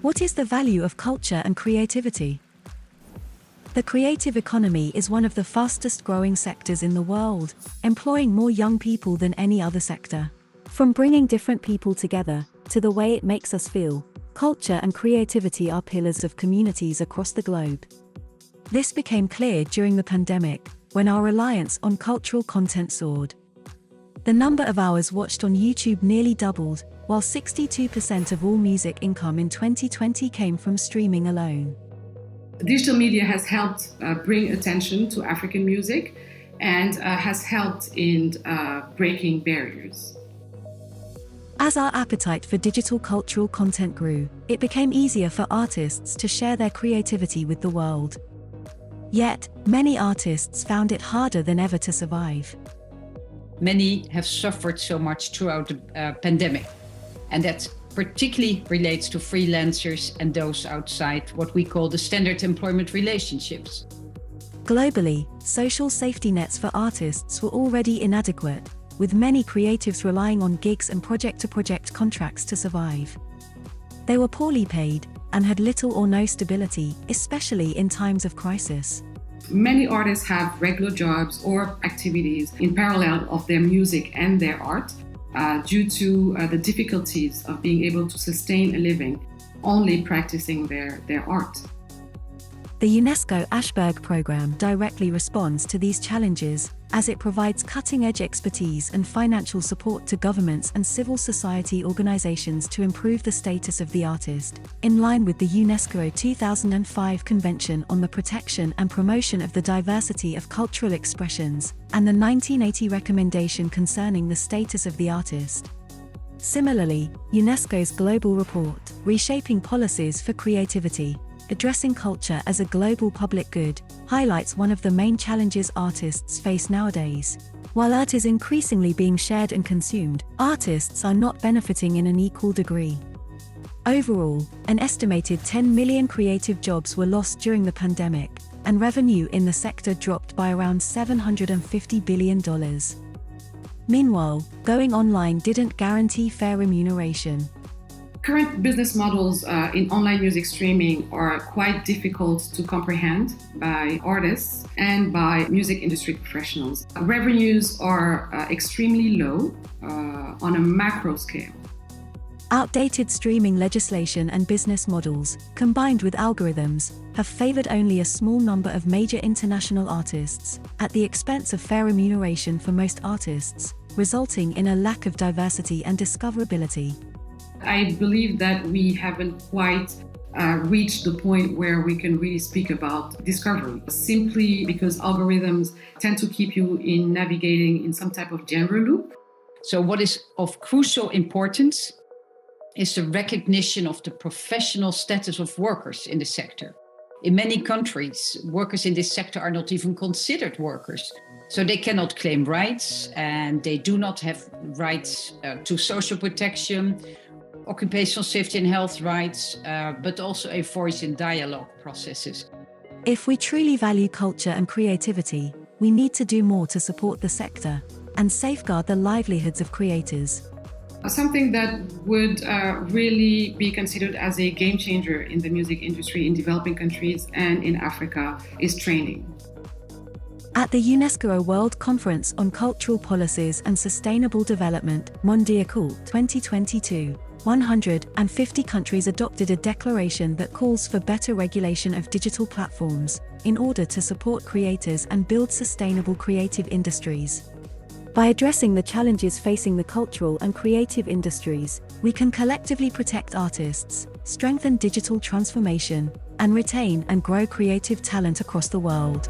What is the value of culture and creativity? The creative economy is one of the fastest growing sectors in the world, employing more young people than any other sector. From bringing different people together, to the way it makes us feel, culture and creativity are pillars of communities across the globe. This became clear during the pandemic, when our reliance on cultural content soared. The number of hours watched on YouTube nearly doubled, while 62% of all music income in 2020 came from streaming alone. Digital media has helped bring attention to African music and has helped in breaking barriers. As our appetite for digital cultural content grew, it became easier for artists to share their creativity with the world. Yet, many artists found it harder than ever to survive. Many have suffered so much throughout the pandemic, and that particularly relates to freelancers and those outside what we call the standard employment relationships. Globally, social safety nets for artists were already inadequate, with many creatives relying on gigs and project-to-project contracts to survive. They were poorly paid and had little or no stability, especially in times of crisis. Many artists have regular jobs or activities in parallel of their music and their art due to the difficulties of being able to sustain a living only practicing their art. The UNESCO Ashberg program directly responds to these challenges, as it provides cutting-edge expertise and financial support to governments and civil society organizations to improve the status of the artist, in line with the UNESCO 2005 Convention on the Protection and Promotion of the Diversity of Cultural Expressions, and the 1980 recommendation concerning the status of the artist. Similarly, UNESCO's global report, Reshaping Policies for Creativity, Addressing Culture as a Global Public Good, highlights one of the main challenges artists face nowadays. While art is increasingly being shared and consumed, artists are not benefiting in an equal degree. Overall, an estimated 10 million creative jobs were lost during the pandemic, and revenue in the sector dropped by around $750 billion. Meanwhile, going online didn't guarantee fair remuneration. Current business models in online music streaming are quite difficult to comprehend by artists and by music industry professionals. Revenues are extremely low on a macro scale. Outdated streaming legislation and business models, combined with algorithms, have favored only a small number of major international artists, at the expense of fair remuneration for most artists, resulting in a lack of diversity and discoverability. I believe that we haven't quite reached the point where we can really speak about discovery, simply because algorithms tend to keep you in navigating in some type of genre loop. So what is of crucial importance is the recognition of the professional status of workers in the sector. In many countries, workers in this sector are not even considered workers. So they cannot claim rights, and they do not have rights to social protection, occupational safety and health rights, but also a voice in dialogue processes. If we truly value culture and creativity, we need to do more to support the sector and safeguard the livelihoods of creators. Something that would really be considered as a game changer in the music industry in developing countries and in Africa is training. At the UNESCO World Conference on Cultural Policies and Sustainable Development, Mondiacult 2022, 150 countries adopted a declaration that calls for better regulation of digital platforms, in order to support creators and build sustainable creative industries. By addressing the challenges facing the cultural and creative industries, we can collectively protect artists, strengthen digital transformation, and retain and grow creative talent across the world.